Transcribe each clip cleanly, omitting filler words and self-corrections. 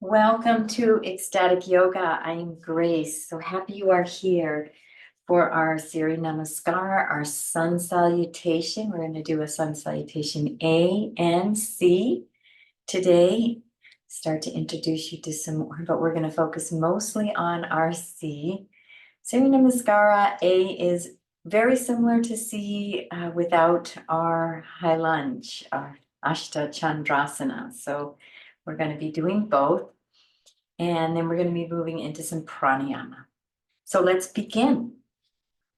Welcome to Ecstatic Yoga. I am Grace. So happy you are here for our Surya Namaskara, our Sun Salutation. We're going to do a Sun Salutation A and C today. Start to introduce you to some more, but we're going to focus mostly on our C. Surya Namaskara A is very similar to C without our high lunge, our Ashta Chandrasana. So we're going to be doing both. And then we're going to be moving into some pranayama. So let's begin.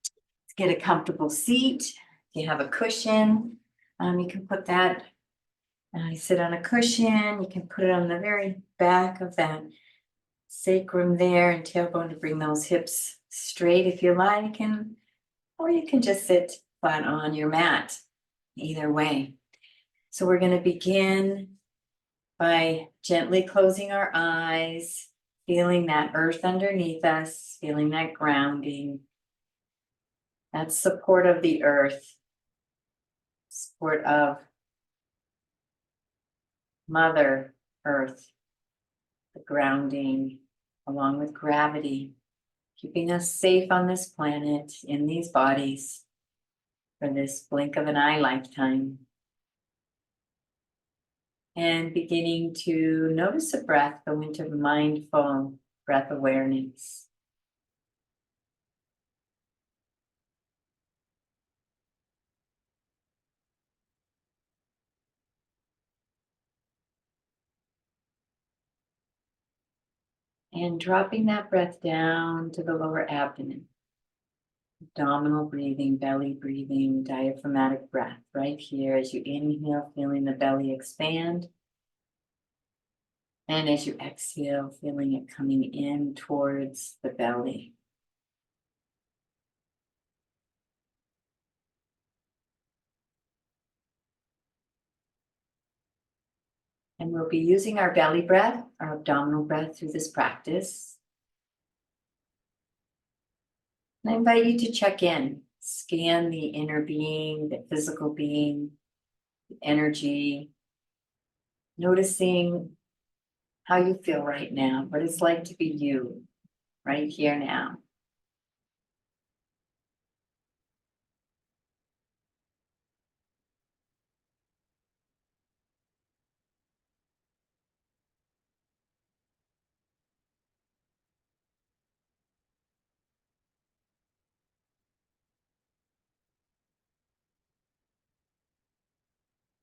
Let's get a comfortable seat. If you have a cushion, you can put that, you sit on a cushion, you can put it on the very back of that sacrum there and tailbone to bring those hips straight if you like, or you can just sit flat on your mat, either way. So we're going to begin by gently closing our eyes, feeling that earth underneath us, feeling that grounding, that support of the earth, support of Mother Earth, the grounding, along with gravity, keeping us safe on this planet, in these bodies, for this blink of an eye lifetime. And beginning to notice the breath, go into mindful breath awareness. And dropping that breath down to the lower abdomen. Abdominal breathing, belly breathing, diaphragmatic breath right here as you inhale, feeling the belly expand. And as you exhale, feeling it coming in towards the belly. And we'll be using our belly breath, our abdominal breath through this practice. And I invite you to check in, scan the inner being, the physical being, the energy, noticing how you feel right now, what it's like to be you right here now.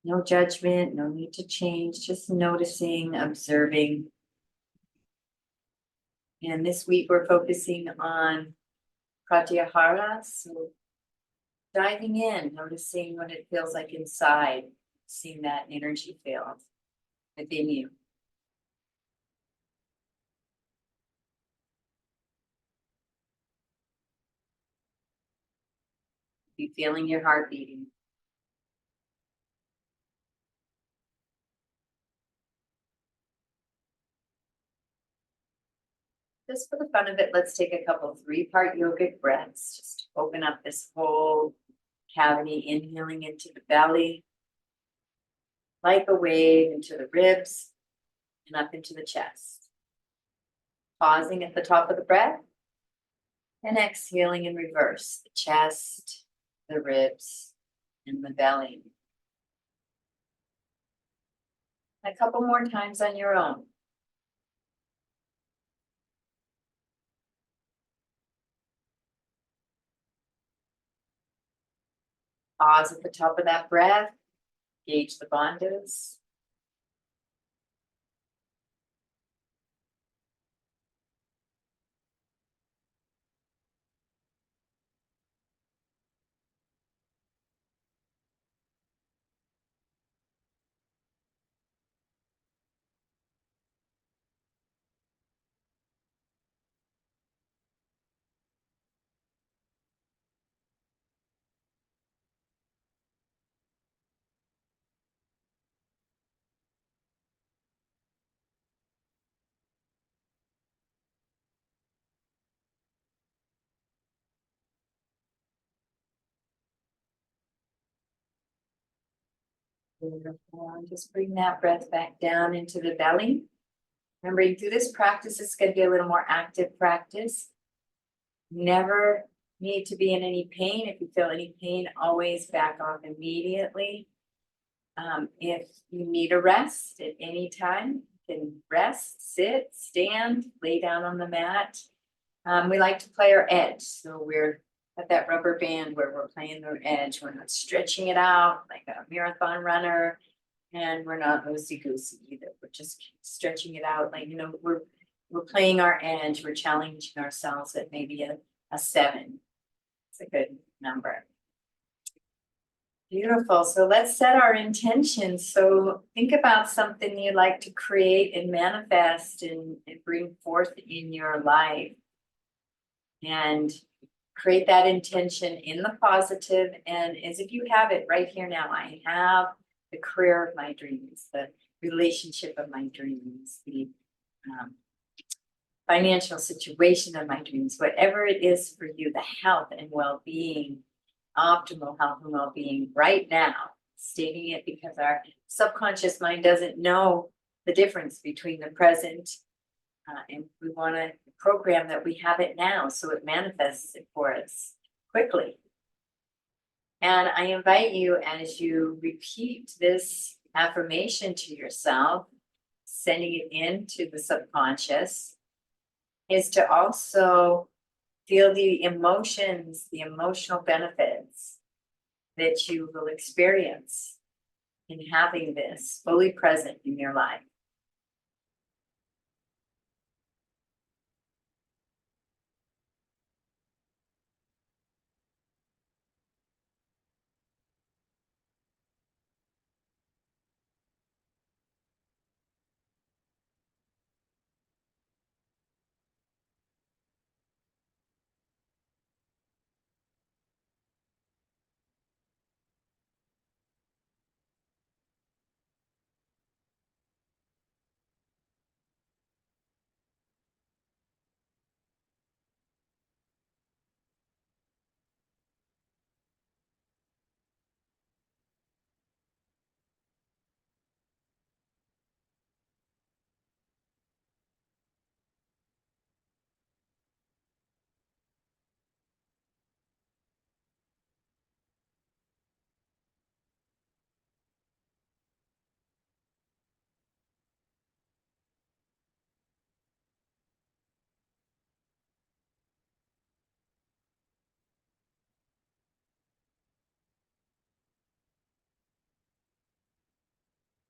No judgment, no need to change, just noticing, observing. And this week we're focusing on pratyahara, so diving in, noticing what it feels like inside, seeing that energy field within you. Be feeling your heart beating. Just for the fun of it, let's take a couple 3-part yogic breaths. Just open up this whole cavity, inhaling into the belly, like a wave into the ribs and up into the chest. Pausing at the top of the breath and exhaling in reverse, the chest, the ribs, and the belly. A couple more times on your own. Pause at the top of that breath. Gauge the bandhas. Beautiful. Just bring that breath back down into the belly. Remember, you do this practice, it's going to be a little more active practice. Never need to be in any pain. If you feel any pain, always back off immediately. If you need a rest at any time, you can rest, sit, stand, lay down on the mat. We like to play our edge. So we're at that rubber band where we're playing the edge. We're not stretching it out like a marathon runner. And we're not loosey-goosey either. We're just stretching it out. Like, we're playing our edge. We're challenging ourselves at maybe a 7. It's a good number. Beautiful. So let's set our intentions. So think about something you'd like to create and manifest and bring forth in your life. And create that intention in the positive, and as if you have it right here now. I have the career of my dreams, the relationship of my dreams, the financial situation of my dreams, whatever it is for you, the health and well-being, optimal health and well-being right now. Stating it because our subconscious mind doesn't know the difference between the present and we want to program that we have it now so it manifests it for us quickly. And I invite you, as you repeat this affirmation to yourself, sending it into the subconscious, is to also feel the emotions, the emotional benefits that you will experience in having this fully present in your life.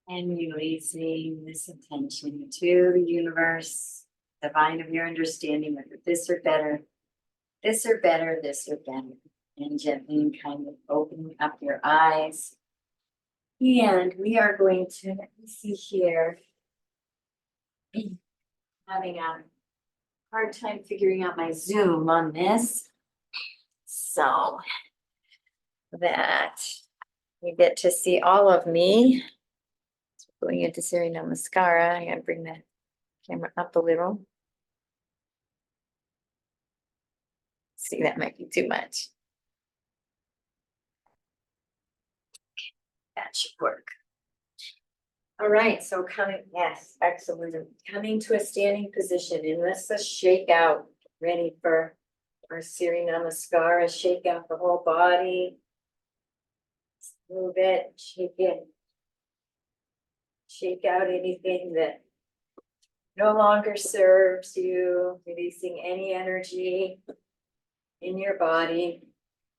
And releasing this attention to the universe, divine of your understanding, whether this or better, this or better, this or better. And gently kind of opening up your eyes. And we are going to, let me see here, having a hard time figuring out my Zoom on this. So that you get to see all of me. Going into Surya Namaskara, I gotta bring the camera up a little. See, that might be too much. That should work. All right, so coming, yes, excellent. Coming to a standing position, and let's just shake out, ready for our Surya Namaskara. Shake out the whole body. Move it, shake it. Shake out anything that no longer serves you, releasing any energy in your body,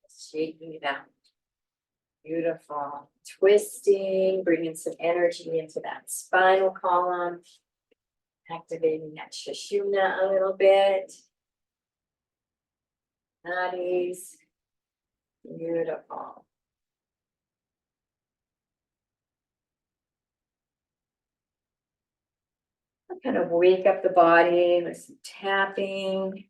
shaking it out. Beautiful. Twisting, bringing some energy into that spinal column, activating that Sushumna a little bit. Nadis. Beautiful. Kind of wake up the body with some tapping.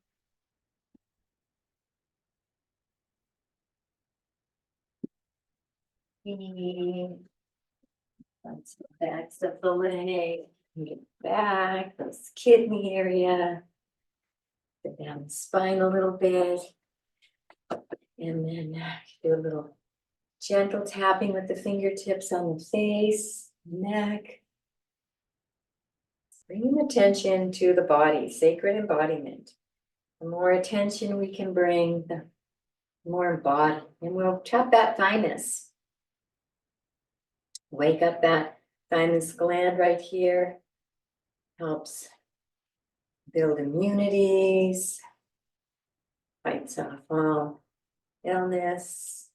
That's the backs of the leg. Get back, this kidney area. Get down the spine a little bit. And then do a little gentle tapping with the fingertips on the face, neck. Bringing attention to the body, sacred embodiment. The more attention we can bring, the more embodied, and we'll tap that thymus. Wake up that thymus gland right here. Helps build immunities, fights off all illness.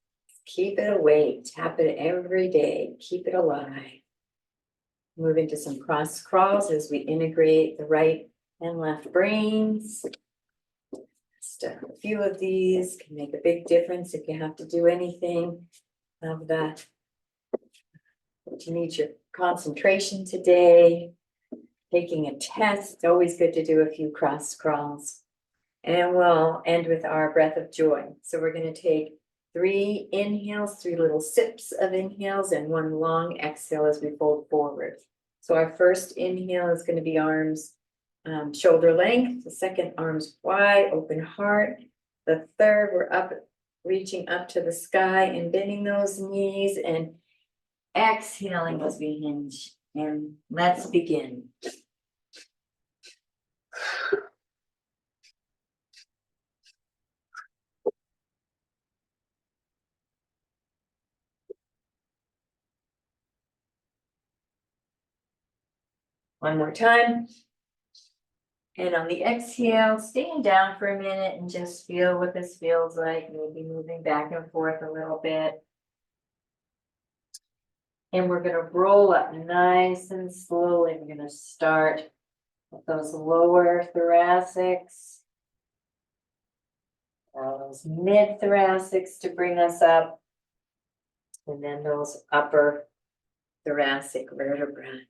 Keep it awake, tap it every day, keep it alive. Move into some cross crawls as we integrate the right and left brains. Just a few of these can make a big difference if you have to do anything of that. If you need your concentration today, taking a test, it's always good to do a few cross crawls. And we'll end with our breath of joy. So we're going to take 3 inhales, 3 little sips of inhales, and 1 long exhale as we fold forward. So our first inhale is going to be arms shoulder length. The second, arms wide, open heart. The third, we're up, reaching up to the sky and bending those knees and exhaling as we hinge. And let's begin. One more time. And on the exhale, staying down for a minute and just feel what this feels like. Maybe moving back and forth a little bit. And we're going to roll up nice and slowly. We're going to start with those lower thoracics. Those mid thoracics to bring us up. And then those upper thoracic vertebrae.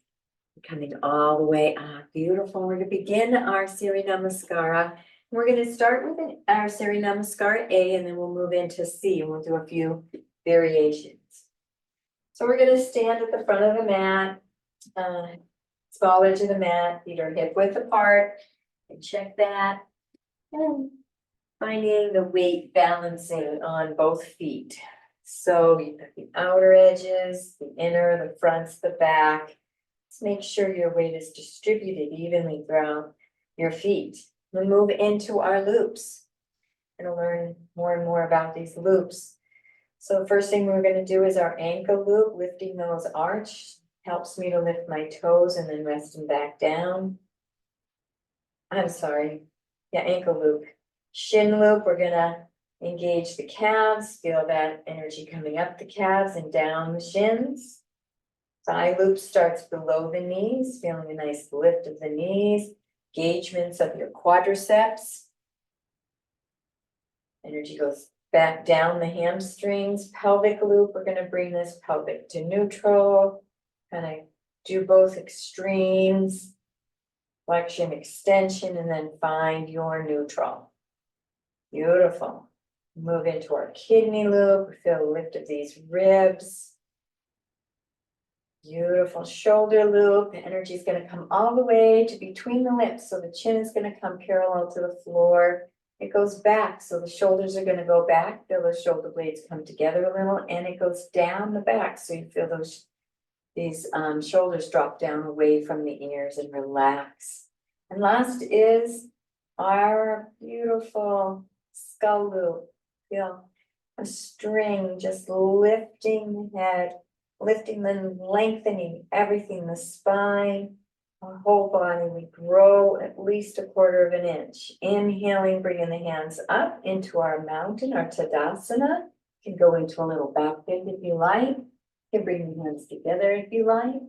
Coming all the way up. Beautiful. We're going to begin our Surya Namaskara. We're going to start with our Surya Namaskara A, and then we'll move into C, and we'll do a few variations. So we're going to stand at the front of the mat, small edge of the mat, feet are hip width apart, and check that. And finding the weight balancing on both feet. So you got the outer edges, the inner, the fronts, the back. Just make sure your weight is distributed evenly throughout your feet. We'll move into our loops. We're going to learn more and more about these loops. So the first thing we're going to do is our ankle loop, lifting those arch. Helps me to lift my toes and then rest them back down. I'm sorry. Yeah, ankle loop. Shin loop, we're going to engage the calves. Feel that energy coming up the calves and down the shins. Thigh loop starts below the knees, feeling a nice lift of the knees, engagements of your quadriceps. Energy goes back down the hamstrings. Pelvic loop, we're going to bring this pelvic to neutral. Kind of do both extremes, flexion, extension, and then find your neutral. Beautiful. Move into our kidney loop. We feel a lift of these ribs. Beautiful shoulder loop. The energy is going to come all the way to between the lips. So the chin is going to come parallel to the floor. It goes back. So the shoulders are going to go back. Feel those shoulder blades come together a little, and it goes down the back. So you feel these shoulders drop down away from the ears and relax. And last is our beautiful skull loop. Feel a string just lifting the head. Lifting them, lengthening everything, the spine, our whole body. We grow at least 1/4 of an inch. Inhaling, bringing the hands up into our mountain, our Tadasana. You can go into a little back bend if you like. You can bring the hands together if you like.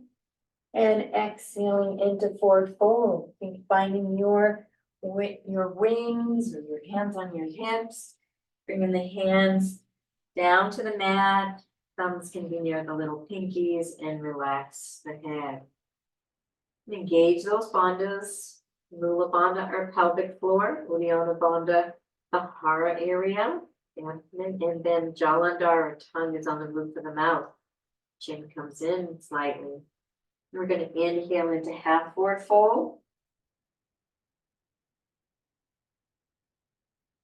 And exhaling into forward fold. Finding your wings or your hands on your hips. Bringing the hands down to the mat. Thumbs can be near the little pinkies and relax the head. Engage those bandhas, Mula Bandha or pelvic floor, Uddiyana Bandha, the hara area, and then Jalandhar or tongue is on the roof of the mouth. Chin comes in slightly. We're going to inhale into half forward fold.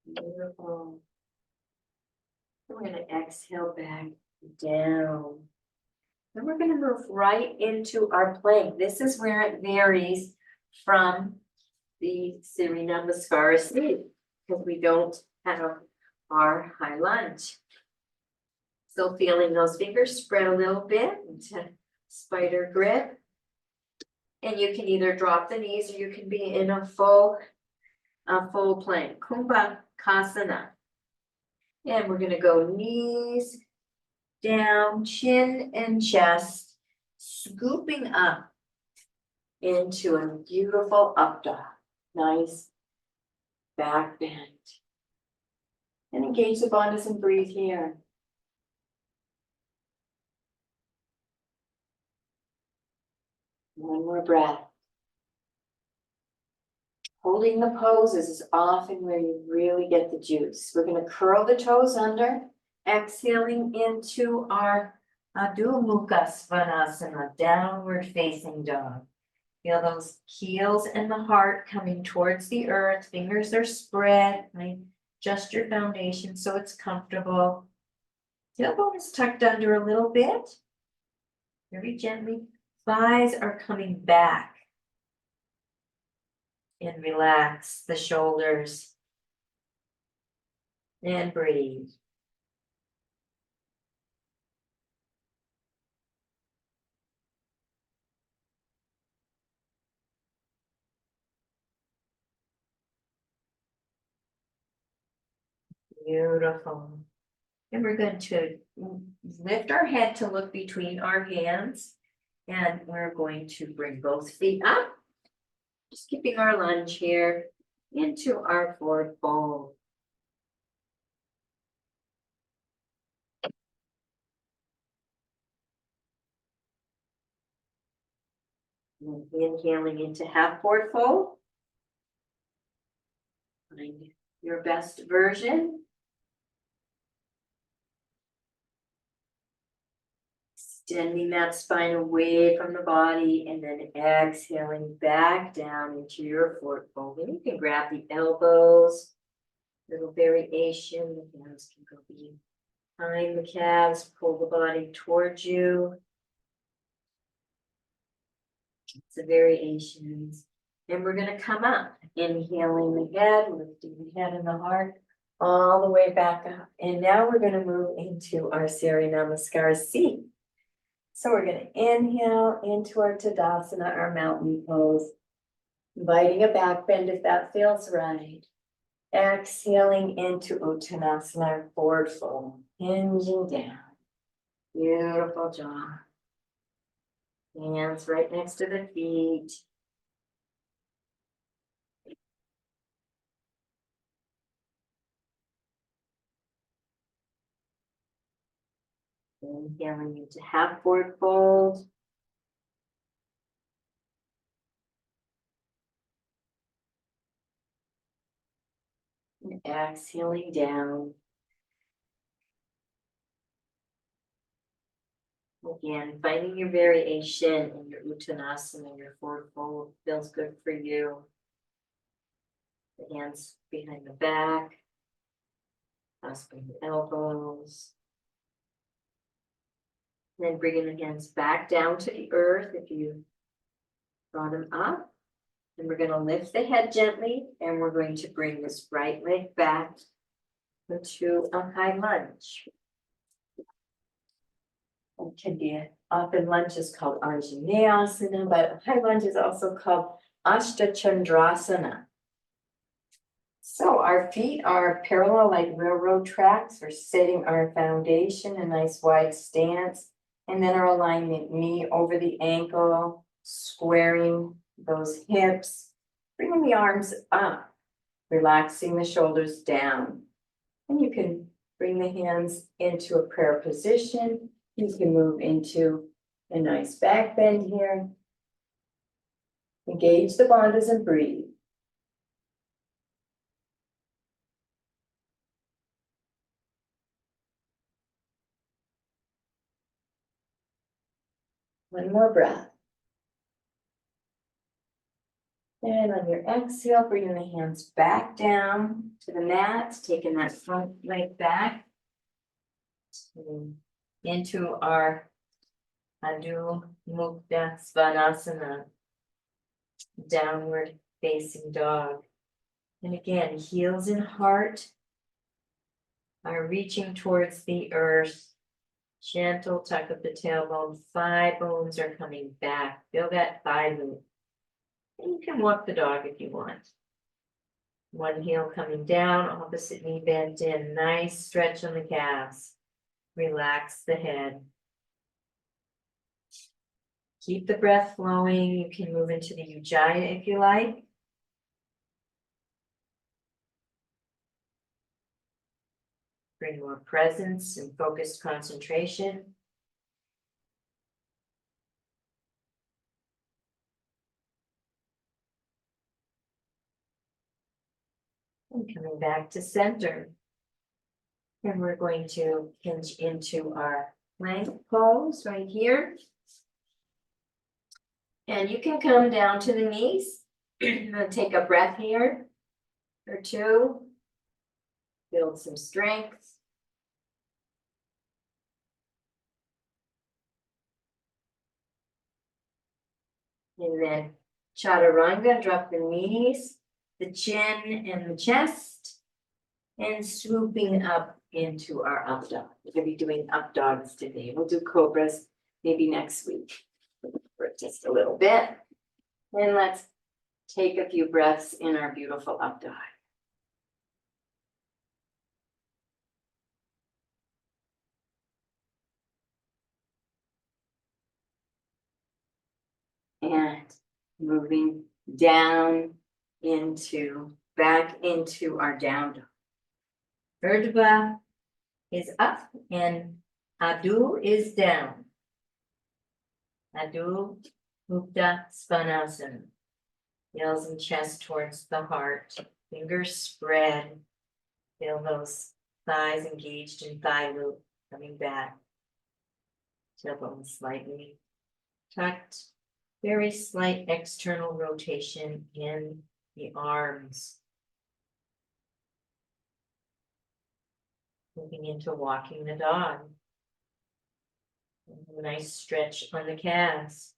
Beautiful. We're going to exhale back down. Then we're going to move right into our plank. This is where it varies from the Surya Namaskara seat because we don't have our high lunge. Still feeling those fingers spread a little bit into spider grip. And you can either drop the knees or you can be in a full plank, Kumbhakasana. And we're gonna go knees down, chin and chest, scooping up into a beautiful up dog. Nice back bend. And engage the bandhas and breathe here. One more breath. Holding the poses is often where you really get the juice. We're going to curl the toes under, exhaling into our Adho Mukha Svanasana, downward facing dog. Feel those heels and the heart coming towards the earth. Fingers are spread. Right? Adjust your foundation so it's comfortable. Tailbone is tucked under a little bit. Very gently. Thighs are coming back. And relax the shoulders. And breathe. Beautiful. And we're going to lift our head to look between our hands. And we're going to bring both feet up. Just keeping our lunge here into our forward fold. And inhaling into half forward fold. Find your best version. Extending that spine away from the body and then exhaling back down into your forward fold. And you can grab the elbows, little variation. The hands can go behind the calves, pull the body towards you. It's a variation. And we're going to come up, inhaling the head, lifting the head and the heart all the way back up. And now we're going to move into our Surya Namaskara seat. So we're going to inhale into our Tadasana, our mountain pose, inviting a back bend if that feels right. Exhaling into Uttanasana, our forward fold, hinging down. Beautiful jaw. Hands right next to the feet. Inhaling into half forward fold. And exhaling down. Again, finding your variation in your Uttanasana, your forward fold feels good for you. The hands behind the back, clasping the elbows. Then bringing the hands back down to the earth if you brought them up. And we're going to lift the head gently, and we're going to bring this right leg back into a high lunge. It can be often lunge is called Anjaneyasana, but high lunge is also called Ashtachandrasana. So our feet are parallel like railroad tracks. We're setting our foundation, a nice wide stance, and then our alignment, knee over the ankle, squaring those hips, bringing the arms up, relaxing the shoulders down. And you can bring the hands into a prayer position. You can move into a nice back bend here. Engage the bandhas and breathe. One more breath. And on your exhale, bringing the hands back down to the mat, taking that front leg back into our Adho Mukha Svanasana. downward facing dog. And again, heels and heart are reaching towards the earth. Gentle tuck of the tailbone, thigh bones are coming back. Feel that thigh move. And you can walk the dog if you want. One heel coming down, opposite knee bent in. Nice stretch on the calves. Relax the head. Keep the breath flowing. You can move into the Ujjayi if you like. Bring more presence and focused concentration. And coming back to center. And we're going to hinge into our plank pose right here. And you can come down to the knees. And take a breath here or two. Build some strength. And then chaturanga, drop the knees, the chin and the chest, and swooping up into our up dog. We're going to be doing up dogs today. We'll do cobras maybe next week for just a little bit. And let's take a few breaths in our beautiful up dog. And moving down into, back into our down dog. Urdhva is up and Adho is down. Adho Mukta Svanasana. Heels and chest towards the heart. Fingers spread. Feel those thighs engaged in thigh loop coming back. Tailbone slightly tucked. Very slight external rotation in the arms. Moving into walking the dog. A nice stretch on the calves.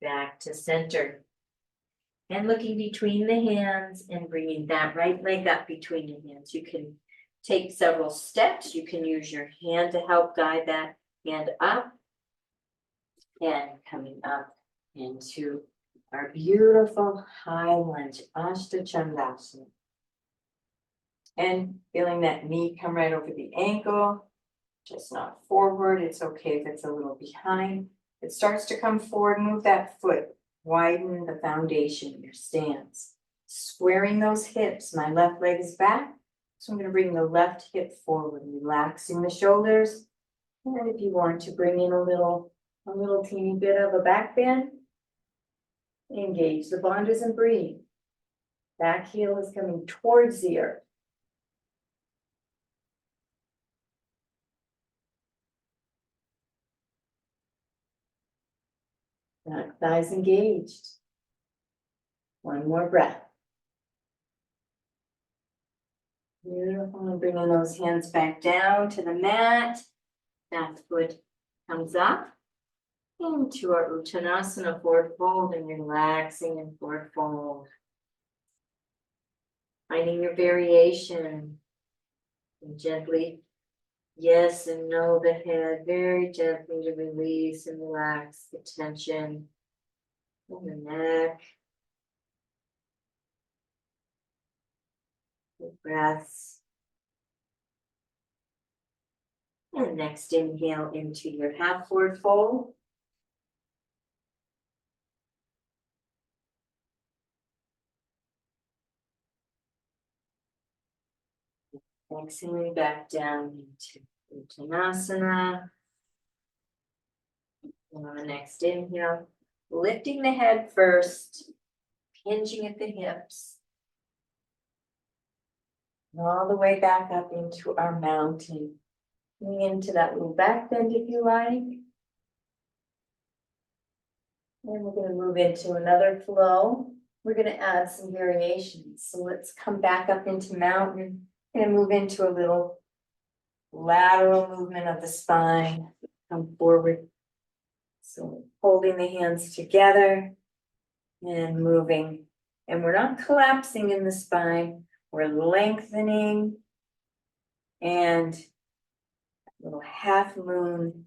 Back to center. And looking between the hands and bringing that right leg up between the hands. You can take several steps. You can use your hand to help guide that hand up. And coming up into our beautiful high lunge, Ashta Chandasana. And feeling that knee come right over the ankle, just not forward. It's okay if it's a little behind. It starts to come forward, move that foot, widen the foundation of your stance. Squaring those hips, my left leg is back. So I'm going to bring the left hip forward, relaxing the shoulders. And if you want to bring in a little teeny bit of a back bend, engage the bandhas and breathe. Back heel is coming towards the earth. Back thighs engaged. One more breath. Beautiful. And bringing those hands back down to the mat. That foot comes up into our Uttanasana, forward fold, and relaxing in forward fold. Finding your variation. And gently, yes and no the head, very gently to release and relax the tension in the neck. The breaths. And next inhale into your half forward fold. Exhaling back down into Uttanasana. And on the next inhale, lifting the head first, hinging at the hips. And all the way back up into our mountain. Coming into that little back bend if you like. And we're going to move into another flow. We're going to add some variations. So let's come back up into mountain Gonna move into a little lateral movement of the spine, come forward. So holding the hands together and moving. And we're not collapsing in the spine, we're lengthening. And a little half moon.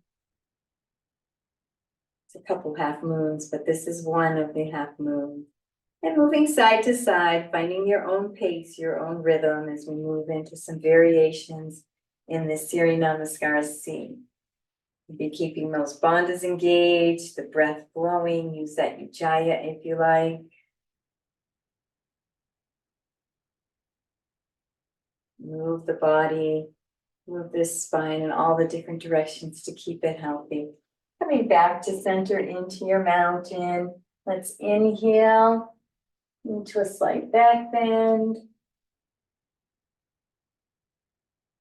It's a couple half moons, but this is one of the half moons. And moving side to side, finding your own pace, your own rhythm as we move into some variations in this Surya Namaskara C. Be keeping those bandhas engaged, the breath flowing, use that ujjayi if you like. Move the body, move this spine in all the different directions to keep it healthy. Coming back to center into your mountain. Let's inhale into a slight back bend.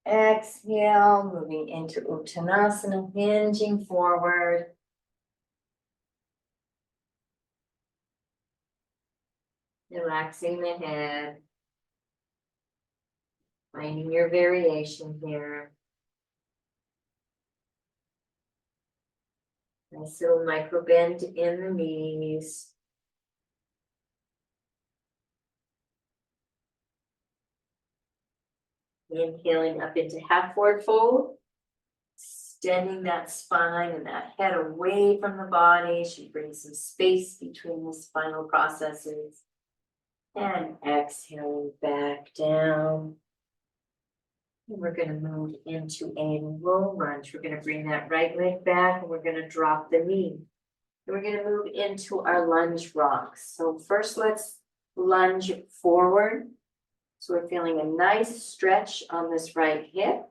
Exhale, moving into Uttanasana, hinging forward. Relaxing the head. Finding your variation here. Nice little micro bend in the knees. Inhaling up into half forward fold. Extending that spine and that head away from the body. Should bring some space between the spinal processes. And exhaling back down. And we're going to move into a low lunge. We're going to bring that right leg back and we're going to drop the knee. And we're going to move into our lunge rocks. So first let's lunge forward. So we're feeling a nice stretch on this right hip.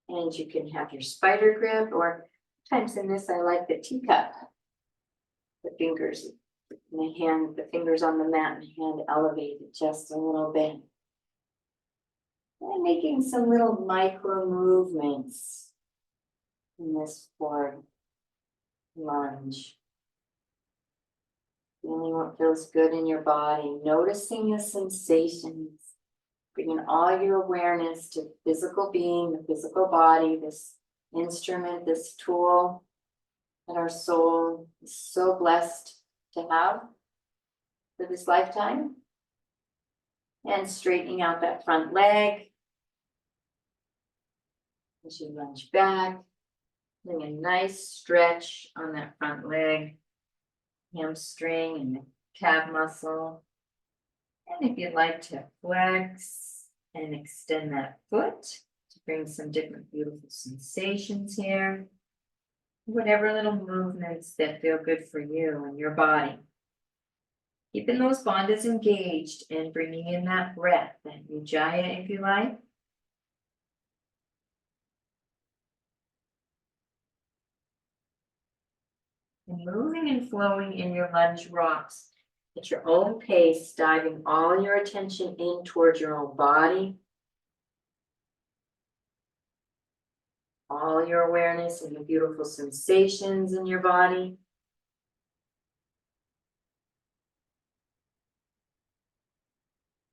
And you can have your spider grip, or sometimes in this I like the teacup. The fingers, and the fingers on the mat and hand elevated just a little bit. And making some little micro movements in this forward lunge. Feeling what feels good in your body, noticing the sensations, bringing all your awareness to the physical being, the physical body, this instrument, this tool that our soul is so blessed to have for this lifetime. And straightening out that front leg. As you lunge back, doing a nice stretch on that front leg, hamstring and the calf muscle. And if you'd like to flex and extend that foot to bring some different beautiful sensations here. Whatever little movements that feel good for you and your body. Keeping those bandhas engaged and bringing in that breath, that ujjayi if you like. And moving and flowing in your lunge rocks at your own pace, diving all your attention in towards your own body. All your awareness and the beautiful sensations in your body.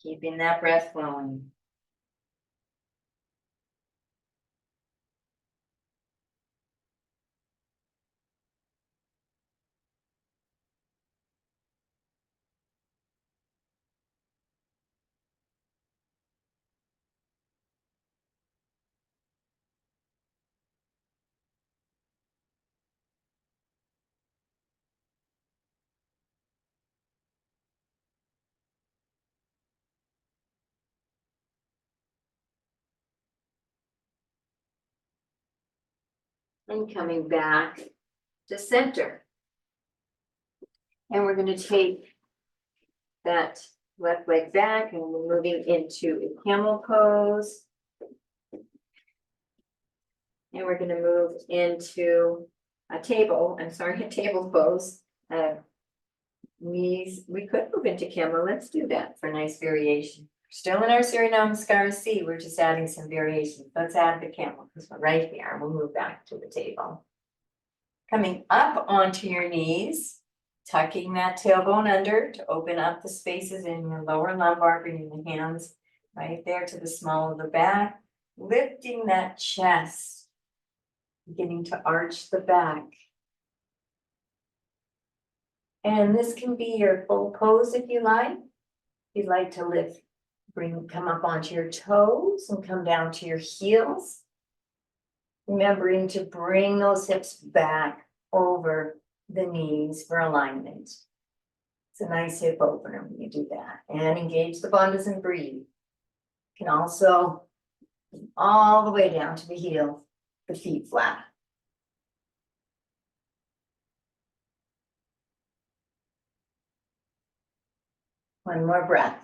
Keeping that breath flowing. And coming back to center. And we're going to take that left leg back and we're moving into a camel pose. And we're going to move into a table pose. Knees, we could move into camel. Let's do that for a nice variation. Still in our Surya Namaskara C, we're just adding some variations. Let's add the camel because we're right here. We'll move back to the table. Coming up onto your knees, tucking that tailbone under to open up the spaces in your lower lumbar, bringing the hands right there to the small of the back, lifting that chest, beginning to arch the back. And this can be your full pose if you like. If you'd like to lift, come up onto your toes and come down to your heels. Remembering to bring those hips back over the knees for alignment. It's a nice hip opener when you do that. And engage the bandhas and breathe. You can also all the way down to the heel, the feet flat. One more breath.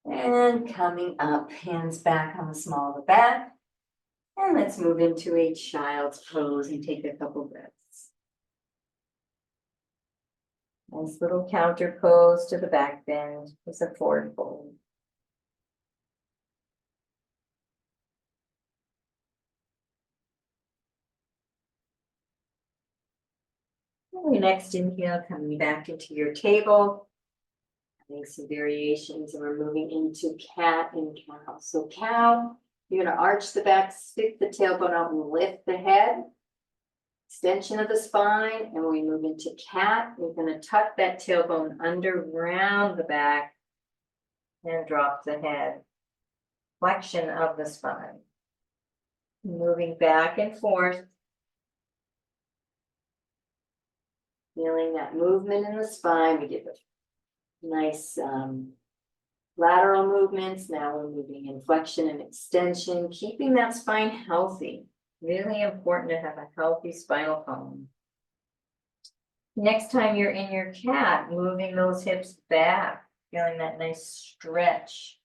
And coming up, hands back on the small of the back. And let's move into a child's pose and take a couple breaths. Nice little counter pose to the back bend with a forward fold. And your next inhale, coming back into your table. Having some variations, and we're moving into cat and cow. So cow, you're going to arch the back, stick the tailbone out and lift the head. Extension of the spine, and we move into cat. We're going to tuck that tailbone under, round the back, and drop the head. Flexion of the spine. Moving back and forth. Feeling that movement in the spine. We get the nice lateral movements. Now we're moving in flexion and extension, keeping that spine healthy. Really important to have a healthy spinal column. Next time you're in your cat, moving those hips back, feeling that nice stretch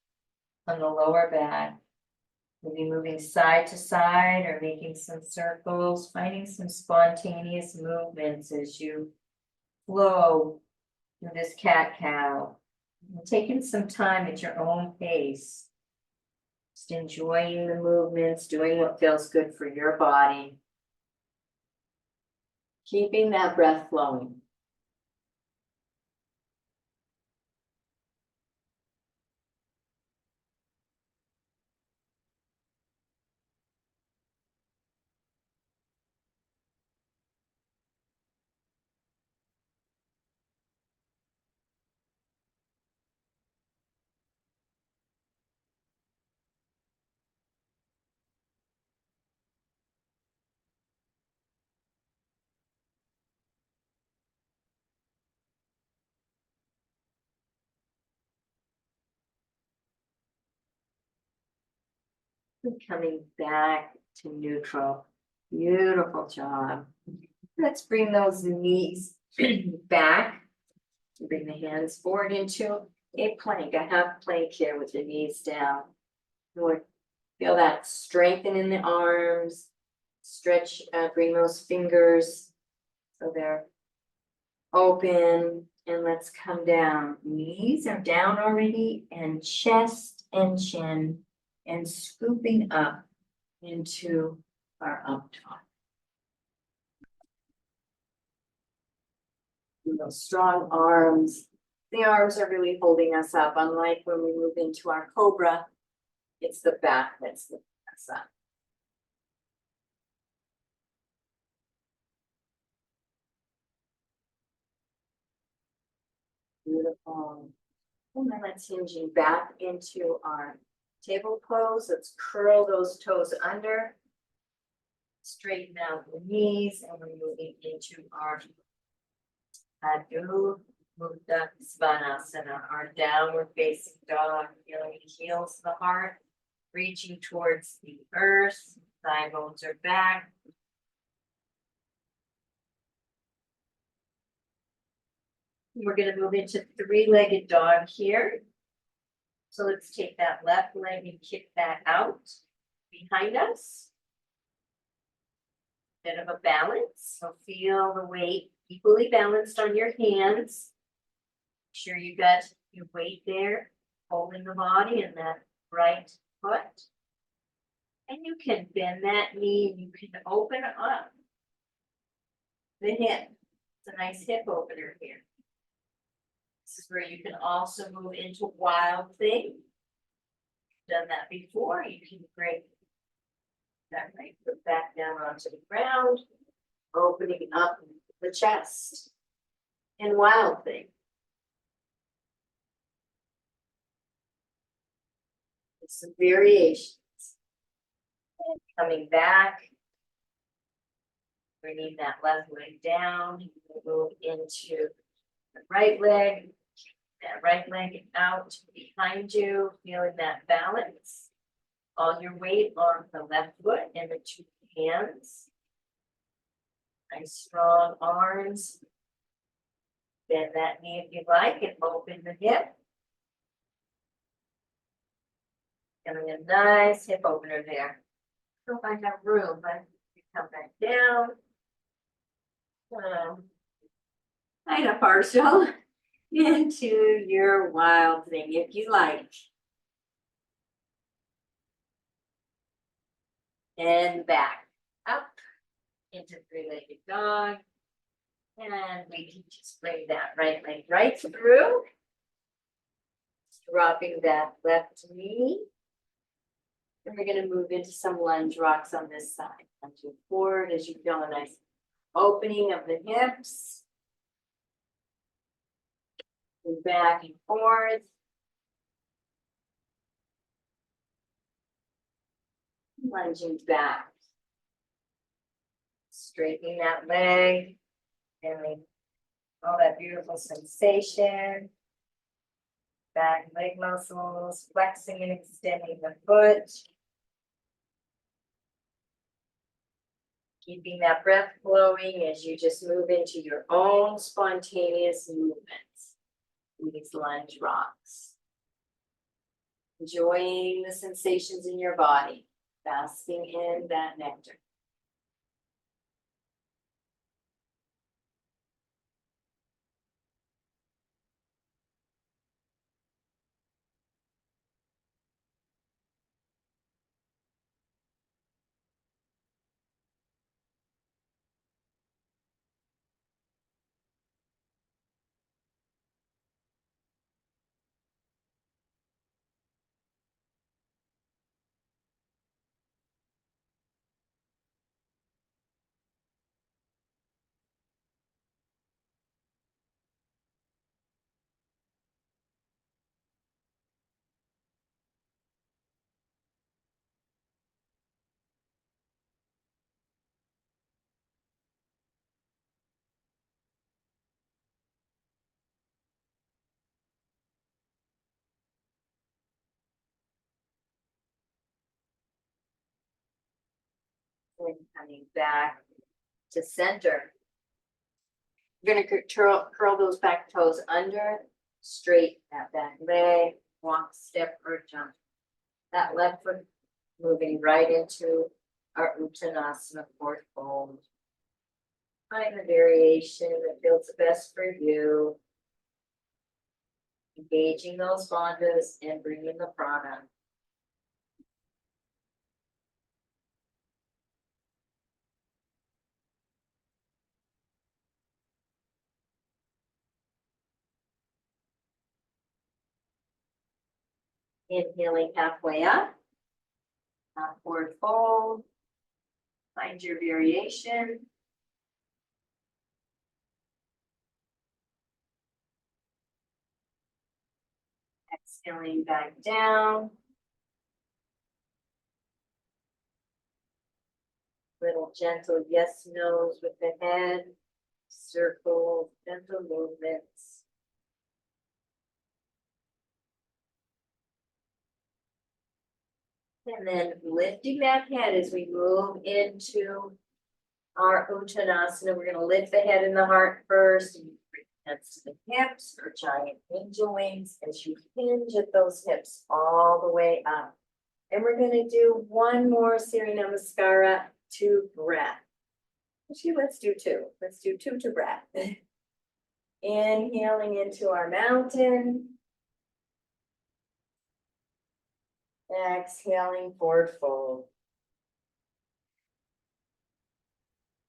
on the lower back. Maybe moving side to side or making some circles, finding some spontaneous movements as you flow through this cat-cow. Taking some time at your own pace. Just enjoying the movements, doing what feels good for your body. Keeping that breath flowing. Coming back to neutral. Beautiful job. Let's bring those knees back. Bring the hands forward into a plank, a half plank here with the knees down. Feel that strengthen in the arms. Stretch, bring those fingers so they're open. And let's come down. Knees are down already, and chest and chin. And scooping up into our up dog. Those strong arms. The arms are really holding us up. Unlike when we move into our cobra, it's the back that's lifting us up. Beautiful. And then let's hinging back into our table pose. Let's curl those toes under. Straighten out the knees, and we're moving into our Adho Mukta Svanasana, our downward facing dog. Feeling the heels of the heart, reaching towards the earth. Thigh bones are back. We're going to move into three-legged dog here. So let's take that left leg and kick that out behind us. Bit of a balance. So feel the weight equally balanced on your hands. Make sure you got your weight there, holding the body and that right foot. And you can bend that knee, you can open up the hip. It's a nice hip opener here. This is where you can also move into wild thing. Done that before, you can bring that right foot back down onto the ground, opening up the chest. And wild thing. Some variations. And coming back. Bringing that left leg down, move into the right leg. That right leg out behind you, feeling that balance. All your weight on the left foot and the two hands. Nice strong arms. Bend that knee if you like and open the hip. Getting a nice hip opener there. I don't know if I have room, but you come back down. Kind of partial into your wild thing if you like. And back up into three-legged dog. And we can just bring that right leg right through. Dropping that left knee. And we're going to move into some lunge rocks on this side. Lunge forward as you feel a nice opening of the hips. And back and forth. Lunging back. Straightening that leg. Feeling all that beautiful sensation. Back leg muscles, flexing and extending the foot. Keeping that breath flowing as you just move into your own spontaneous movements. In these lunge rocks. Enjoying the sensations in your body. Basking in that nectar. And coming back to center. You're going to curl those back toes under, straight that back leg, walk, step, or jump. That left foot moving right into our Uttanasana forward fold. Find the variation that feels the best for you. Engaging those bandhas and bringing the prana. Inhaling halfway up. Forward fold. Find your variation. Exhaling back down. Little gentle yes, no's with the head. Circle, gentle movements. And then lifting that head as we move into our Uttanasana. We're going to lift the head and the heart first. And bring hands to the hips or giant angel wings as you hinge at those hips all the way up. And we're going to do one more Surya Namaskara to breath. Actually, let's do two. Let's do two to breath. Inhaling into our mountain. Exhaling forward fold.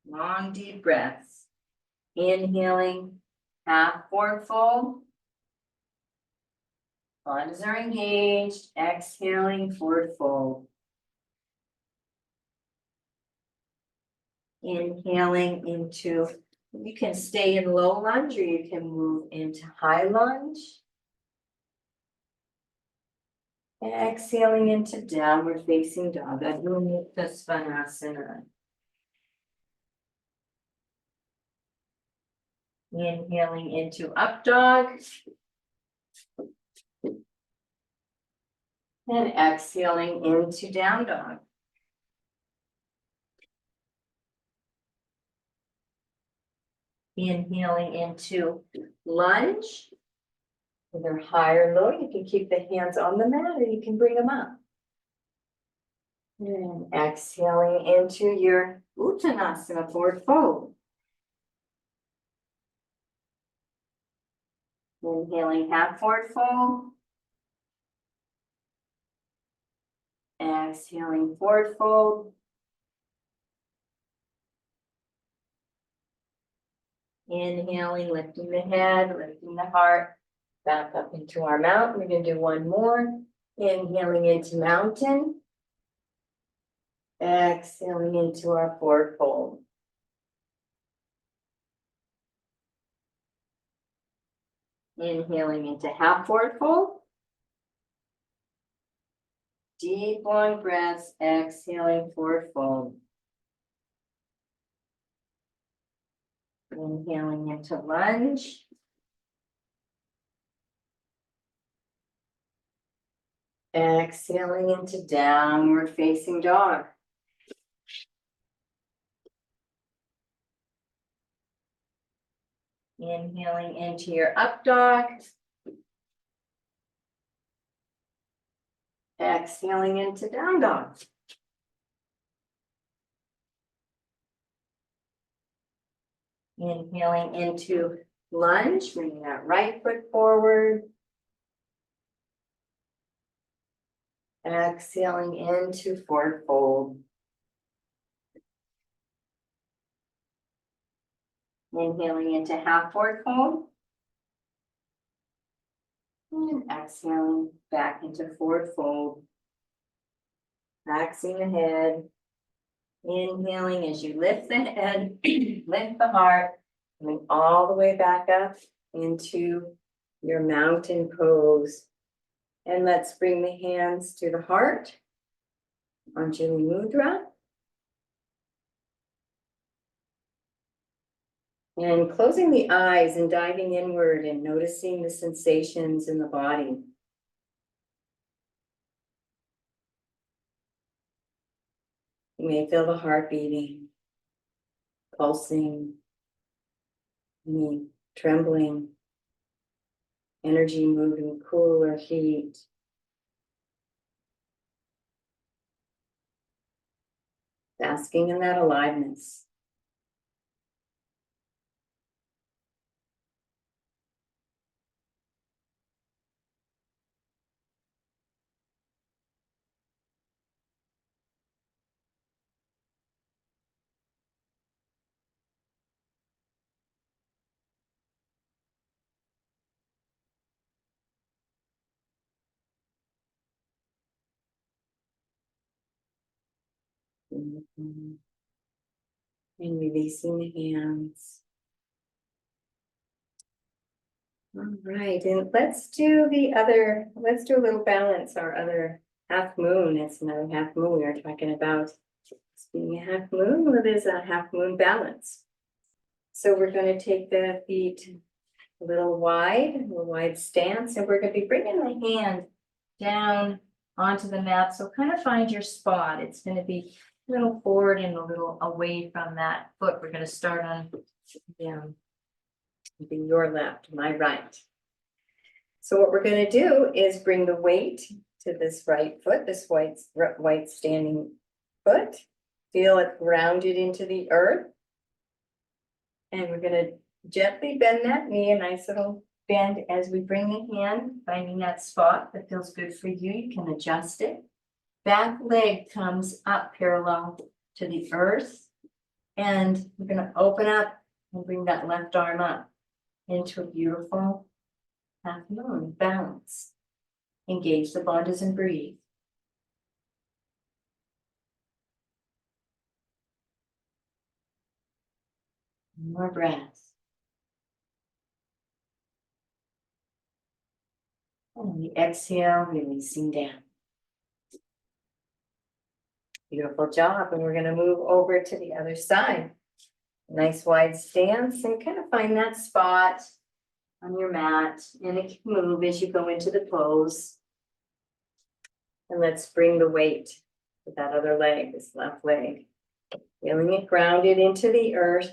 Long deep breaths. Inhaling, half forward fold. Lungs are engaged, exhaling, forward fold. Inhaling into, you can stay in low lunge or you can move into high lunge. Exhaling into downward facing dog, Adho Mukha Svanasana. Inhaling into up dog. And exhaling into down dog. Inhaling into lunge. Either high or low, you can keep the hands on the mat or you can bring them up. And exhaling into your Uttanasana, forward fold. Inhaling half forward fold. Exhaling forward fold. Inhaling, lifting the head, lifting the heart. Back up into our mountain. We're going to do one more. Inhaling into mountain. Exhaling into our forward fold. Inhaling into half forward fold. Deep long breaths, exhaling forward fold. Inhaling into lunge. Exhaling into downward facing dog. Inhaling into your up dog. Exhaling into down dog. Inhaling into lunge, bringing that right foot forward. Exhaling into forward fold. Inhaling into half forward fold. And exhaling back into forward fold. Relaxing the head. Inhaling as you lift the head, lift the heart, coming all the way back up into your mountain pose. And let's bring the hands to the heart, Anjali Mudra. And closing the eyes and diving inward and noticing the sensations in the body. You may feel the heart beating, pulsing, trembling, energy moving, cool or heat. Basking in that aliveness. And releasing the hands. All right, and let's do a little balance, our other half moon. It's another half moon we are talking about. Being a half moon, what is a half moon balance? So we're going to take the feet a little wide stance, and we're going to be bringing the hand down onto the mat. So kind of find your spot. It's going to be a little forward and a little away from that foot. We're going to start on be your left, my right. So what we're going to do is bring the weight to this right foot, this white standing foot. Feel it grounded into the earth. And we're going to gently bend that knee, a nice little bend as we bring the hand, finding that spot that feels good for you. You can adjust it. Back leg comes up parallel to the earth. And we're going to open up And bring that left arm up into a beautiful half moon balance. Engage the bandhas and breathe. More breaths. And we exhale, releasing down. Beautiful job. And we're going to move over to the other side. Nice wide stance and kind of find that spot on your mat. And it can move as you go into the pose. And let's bring the weight to that other leg, this left leg. Feeling it grounded into the earth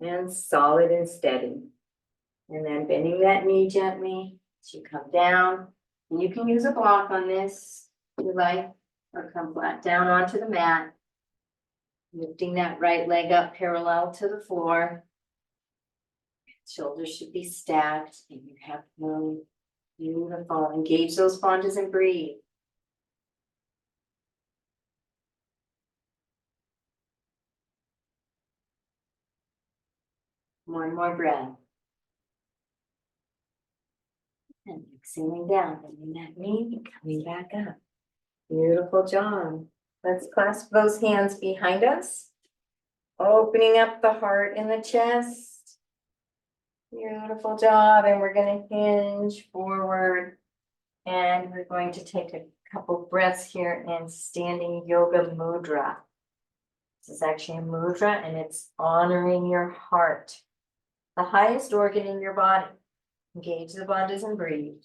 and solid and steady. And then bending that knee gently as you come down. And you can use a block on this if you like, or come flat down onto the mat. Lifting that right leg up parallel to the floor. Shoulders should be stacked and you have room. Beautiful. Engage those bandhas and breathe. One more breath. And exhaling down, bending that knee and coming back up. Beautiful job. Let's clasp those hands behind us. Opening up the heart and the chest. Beautiful job. And we're going to hinge forward. And we're going to take a couple breaths here in standing yoga mudra. This is actually a mudra and it's honoring your heart, the highest organ in your body. Engage the bandhas and breathe.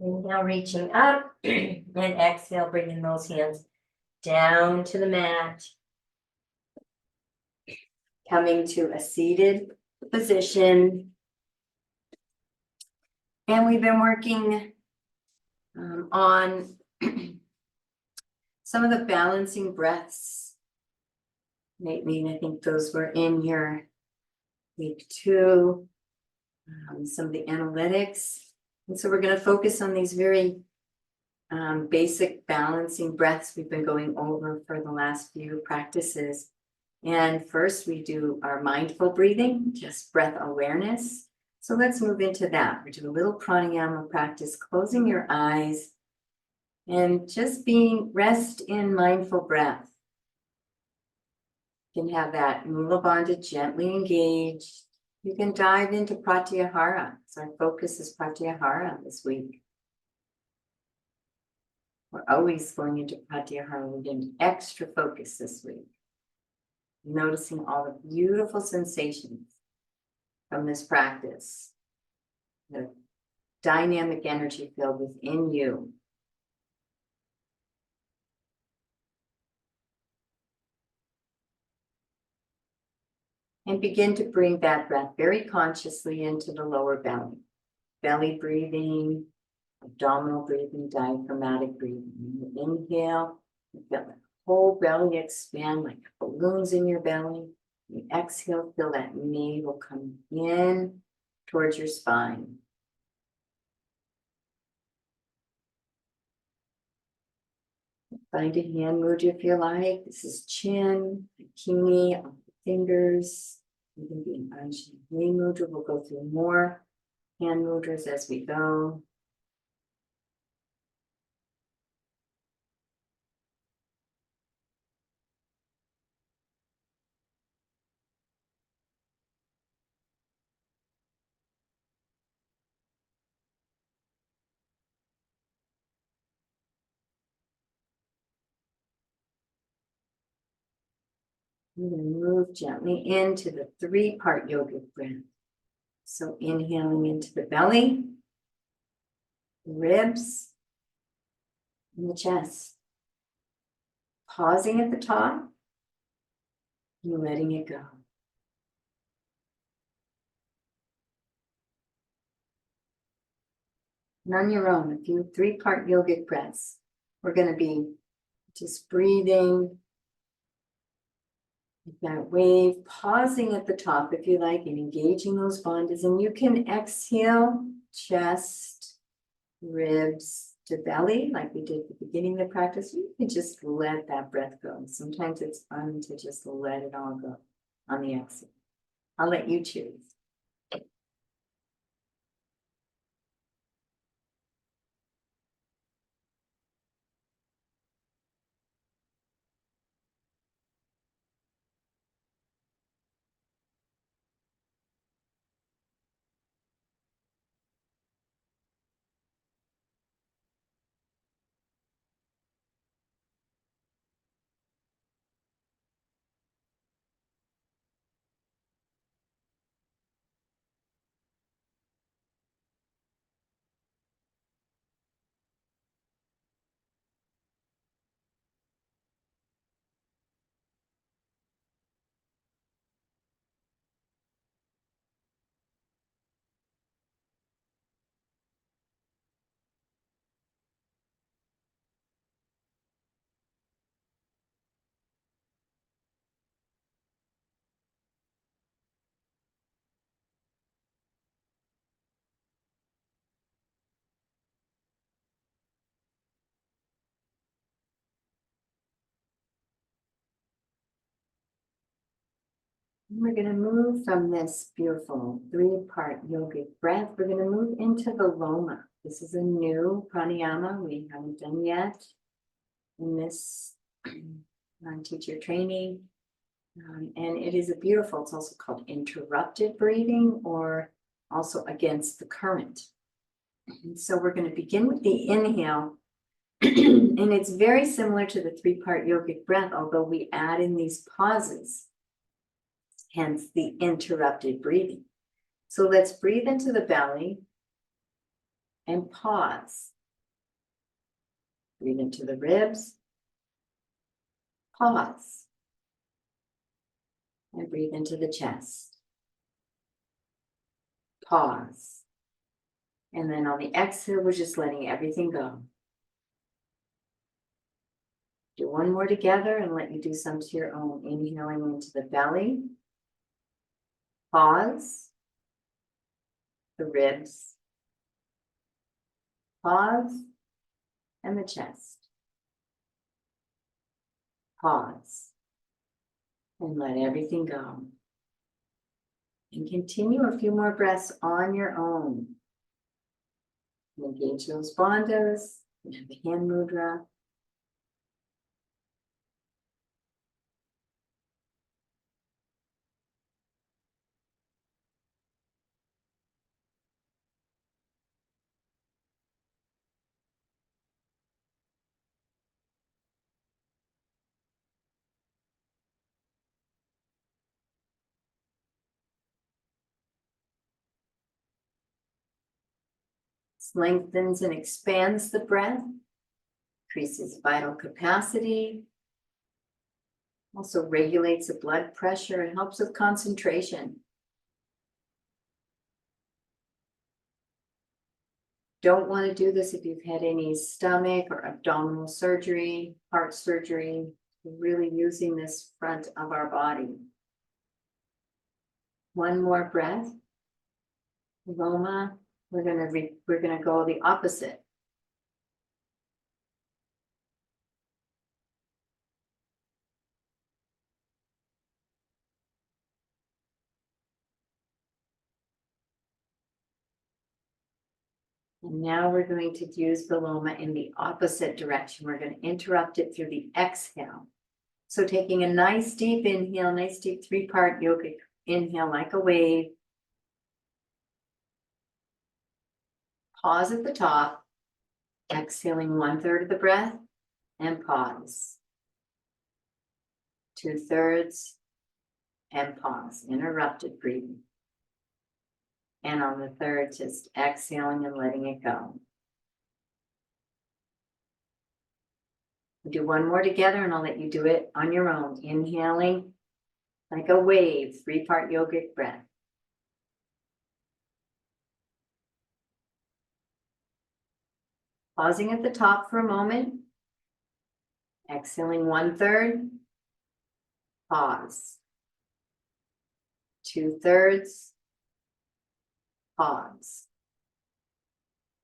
Inhale, reaching up, and exhale, bringing those hands down to the mat. Coming to a seated position. And we've been working on some of the balancing breaths lately. And I think those were in your week 2, some of the analytics. And so we're going to focus on these very basic balancing breaths we've been going over for the last few practices. And first we do our mindful breathing, just breath awareness. So let's move into that. We do a little pranayama practice, closing your eyes and just rest in mindful breath. You can have that Mula Bandha gently engaged. You can dive into pratyahara. So our focus is pratyahara this week. We're always going into pratyahara. We're getting extra focus this week. Noticing all the beautiful sensations from this practice. The dynamic energy field within you. And begin to bring that breath very consciously into the lower belly. Belly breathing, abdominal breathing, diaphragmatic breathing. You inhale, you feel the whole belly expand like balloons in your belly. You exhale, feel that navel come in towards your spine. Find a hand mudra if you like. This is chin, bikini, fingers. You can be in Anjali mudra. We'll go through more hand mudras as we go. We're going to move gently into the 3-part yogic breath. So inhaling into the belly, the ribs, and the chest. Pausing at the top and letting it go. And on your own, a few 3-part yogic breaths. We're going to be just breathing That wave, pausing at the top if you like, and engaging those bandhas. And you can exhale chest, ribs to belly, like we did at the beginning of the practice. You can just let that breath go. Sometimes it's fun to just let it all go on the exhale. I'll let you choose. We're going to move from this beautiful three-part yogic breath. We're going to move into the Loma. This is a new pranayama we haven't done yet in this non-teacher training. And it is a beautiful, it's also called interrupted breathing or also against the current. And so we're going to begin with the inhale. And it's very similar to the three-part yogic breath, although we add in these pauses. Hence the interrupted breathing. So let's breathe into the belly and pause. Breathe into the ribs, pause. And breathe into the chest, pause. And then on the exhale, we're just letting everything go. Do one more together and let you do some to your own. Inhaling into the belly, pause. The ribs, pause, and the chest, pause, and let everything go. And continue a few more breaths on your own. Engage those bandhas, the hand mudra. Lengthens and expands the breath, increases vital capacity, also regulates the blood pressure and helps with concentration. Don't want to do this if you've had any stomach or abdominal surgery, heart surgery. We're really using this front of our body. One more breath. Loma. We're gonna go the opposite. And now we're going to use the Loma in the opposite direction. We're going to interrupt it through the exhale. So taking a nice deep inhale, nice deep three-part yogic inhale like a wave. Pause at the top, exhaling 1/3 of the breath and pause. 2/3 and pause, interrupted breathing. And on the third, just exhaling and letting it go. We'll do one more together and I'll let you do it on your own. Inhaling like a wave, three-part yogic breath. Pausing at the top for a moment. Exhaling 1/3. Pause. 2/3. Pause.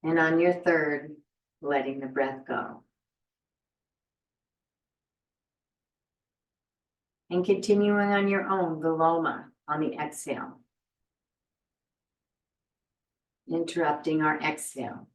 And on your third, letting the breath go. And continuing on your own, Viloma on the exhale. Interrupting our exhale.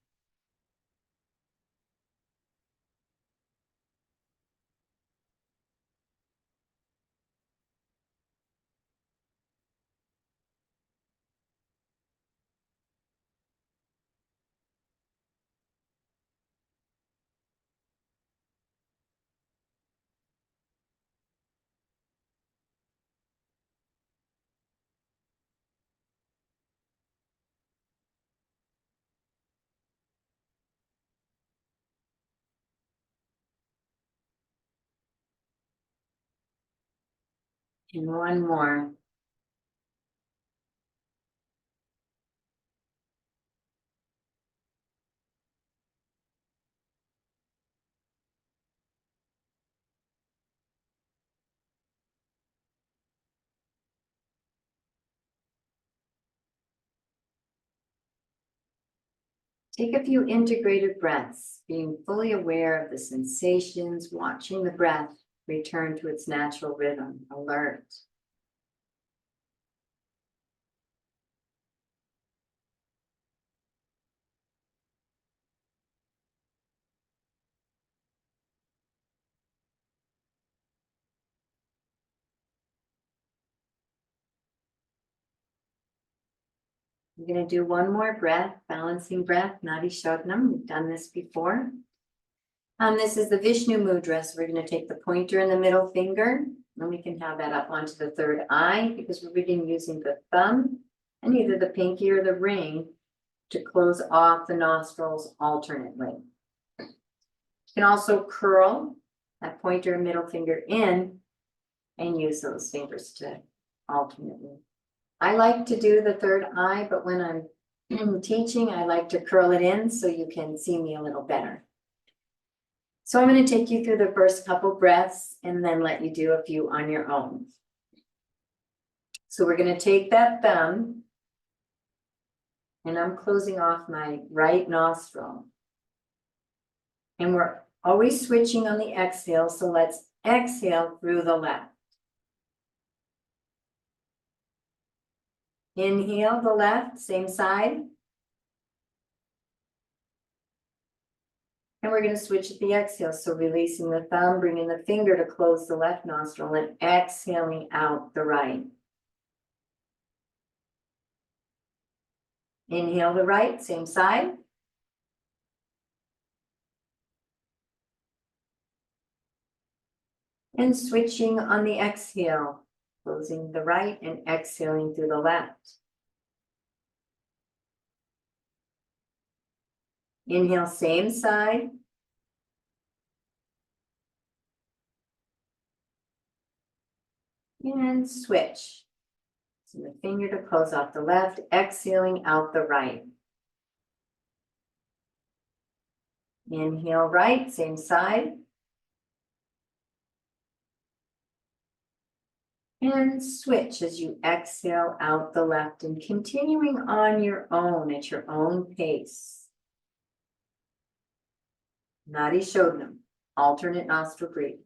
And one more. Take a few integrated breaths, being fully aware of the sensations, watching the breath return to its natural rhythm, alert. We're going to do one more breath, balancing breath, Nadi Shodhanam. We've done this before. This is the Vishnu Mudra. So we're going to take the pointer and the middle finger, and we can have that up onto the third eye because we're beginning using the thumb and either the pinky or the ring to close off the nostrils alternately. You can also curl that pointer and middle finger in and use those fingers to alternately. I like to do the third eye, but when I'm teaching, I like to curl it in so you can see me a little better. So I'm going to take you through the first couple breaths and then let you do a few on your own. So we're going to take that thumb and I'm closing off my right nostril. And we're always switching on the exhale. So let's exhale through the left. Inhale the left, same side. And we're going to switch at the exhale. So releasing the thumb, bringing the finger to close the left nostril and exhaling out the right. Inhale the right, same side. And switching on the exhale, closing the right and exhaling through the left. Inhale, same side. And switch. So the finger to close off the left, exhaling out the right. Inhale right, same side. And switch as you exhale out the left and continuing on your own at your own pace. Nadi Shodhanam, alternate nostril breathing.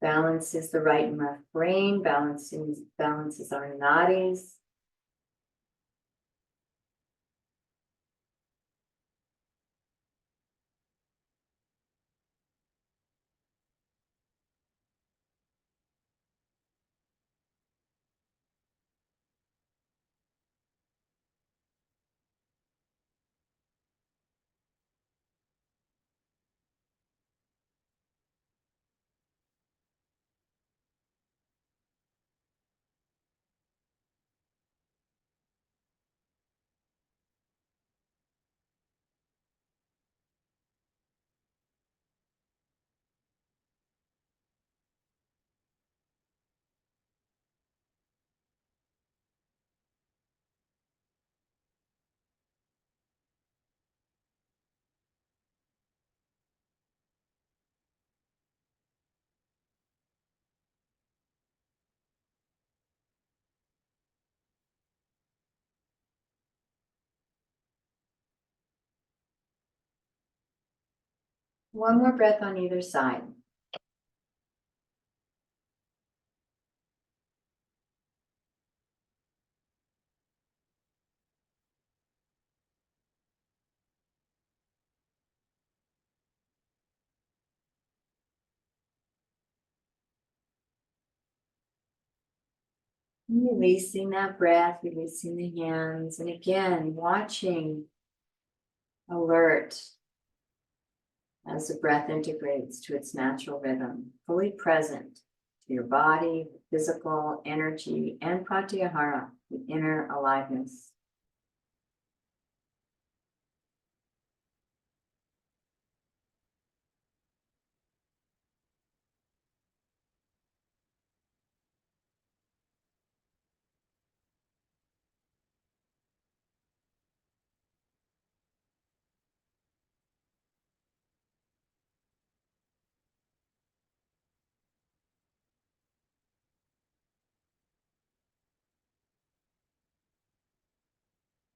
Balances the right and left brain, balances our nadis. One more breath on either side. Releasing that breath, releasing the hands, and again, watching, alert as the breath integrates to its natural rhythm, fully present to your body, physical energy, and pratyahara, the inner aliveness.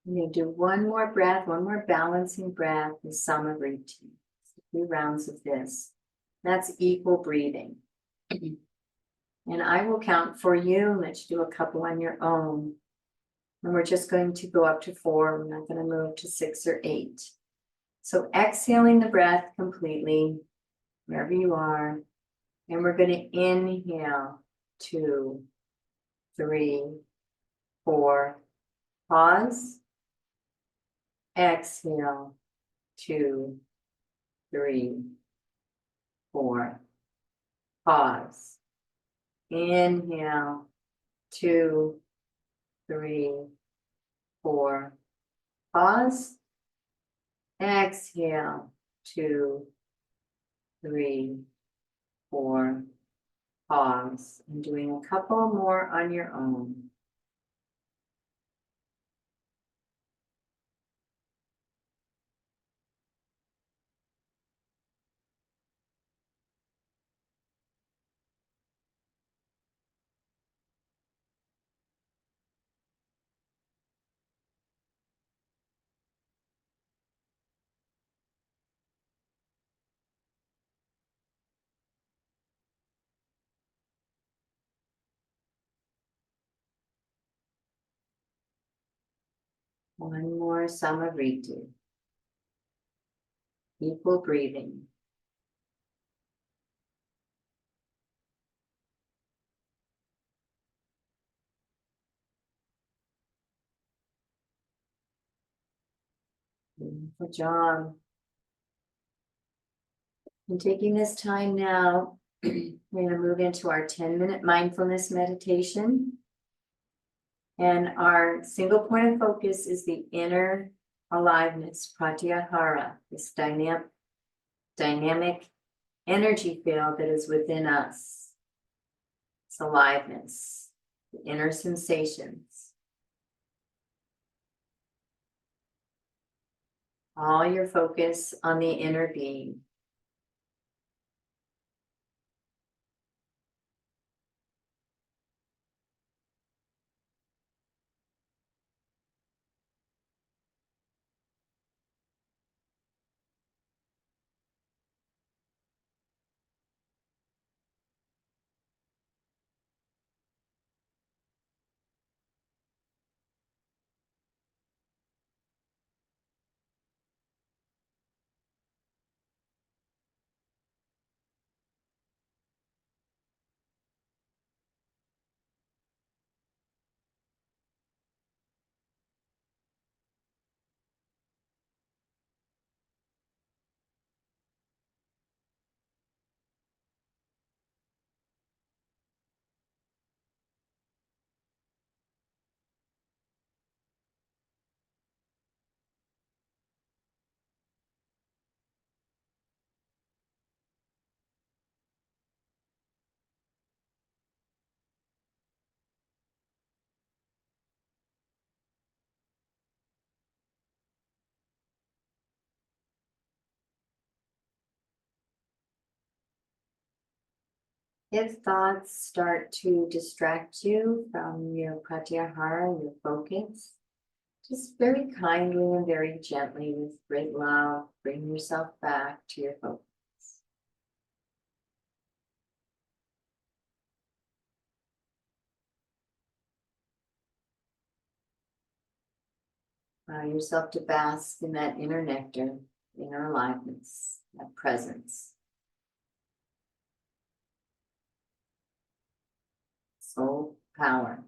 I'm going to do one more breath, one more balancing breath, the Samariti. 2 rounds of this. That's equal breathing. And I will count for you. Let's do a couple on your own. And we're just going to go up to 4. We're not going to move to 6 or 8. So exhaling the breath completely, wherever you are. And we're going to inhale 2, 3, 4. Pause. Exhale 2, 3, 4. Pause. Inhale 2, 3, 4. Pause. Exhale 2, 3, 4. Pause. And doing a couple more on your own. One more Samariti. Equal breathing. Beautiful job. And taking this time now, we're going to move into our 10-minute mindfulness meditation. And our single point of focus is the inner aliveness, pratyahara, this dynamic energy field that is within us. It's aliveness, the inner sensations. All your focus on the inner being. If thoughts start to distract you from your pratyahara, your focus, just very kindly and very gently with great love, bring yourself back to your focus. Allow yourself to bask in that inner nectar, inner aliveness, that presence. Soul power.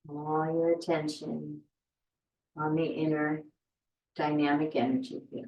All your attention on the inner dynamic energy field.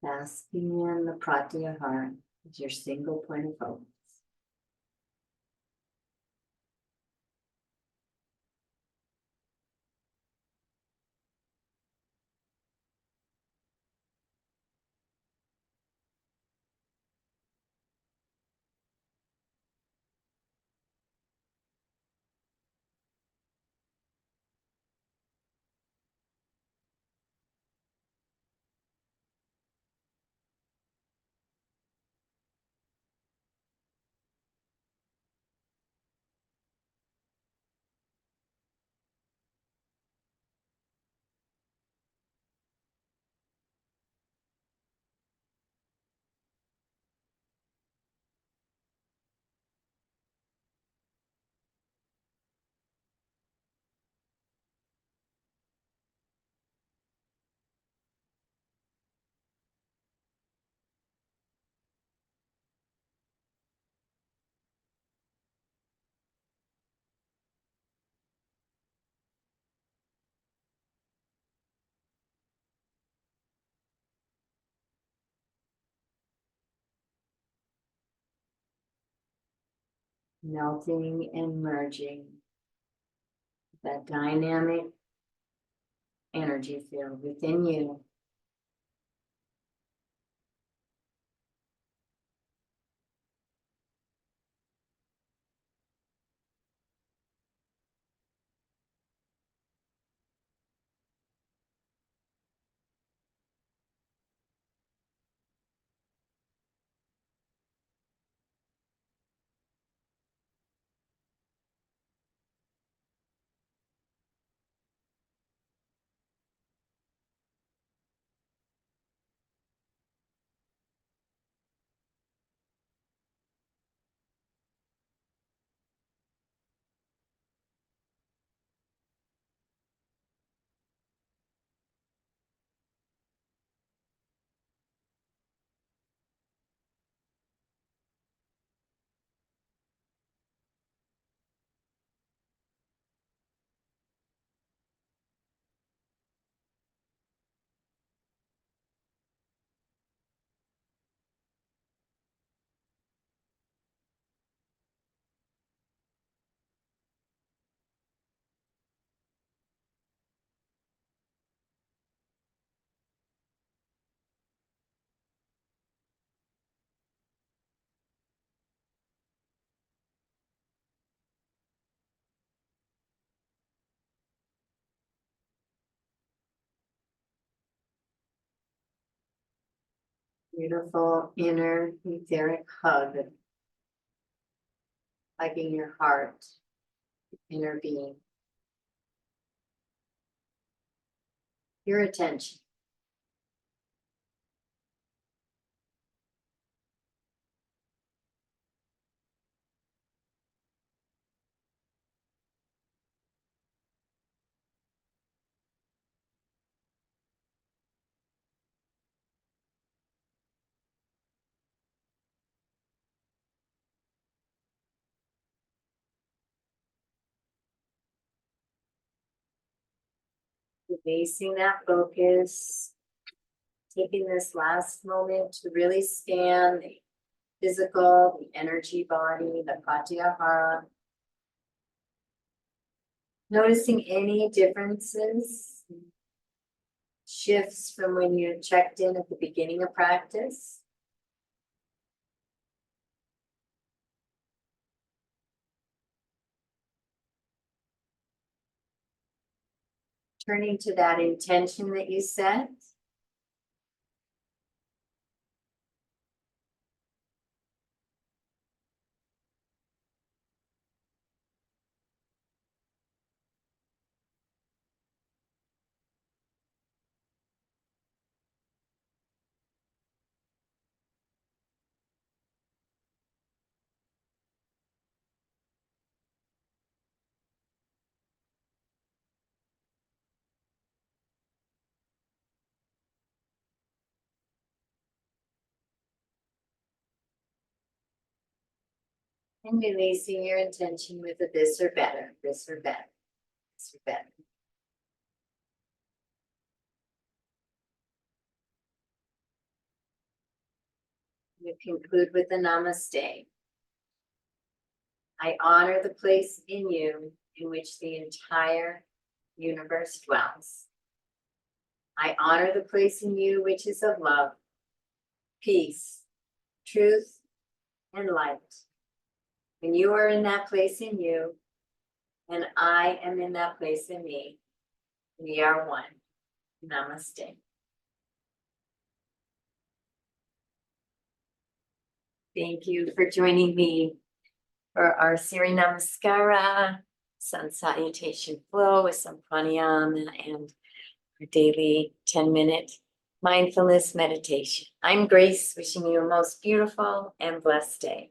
Basking in the pratyahara is your single point of focus. melting and merging that dynamic energy field within you. Beautiful inner etheric hug, hugging your heart, inner being. Your attention. Releasing that focus, taking this last moment to really scan the physical, the energy body, the pratyahara. Noticing any differences, shifts from when you checked in at the beginning of practice. Turning to that intention that you set. And releasing your intention with a this or better, this or better, this or better. We conclude with a namaste. I honor the place in you in which the entire universe dwells. I honor the place in you which is of love, peace, truth, and light. When you are in that place in you, and I am in that place in me, we are one. Namaste. Thank you for joining me for our Surya Namaskara, Sun Salutation Flow with some Pranayama and our daily 10-minute mindfulness meditation. I'm Grace, wishing you a most beautiful and blessed day.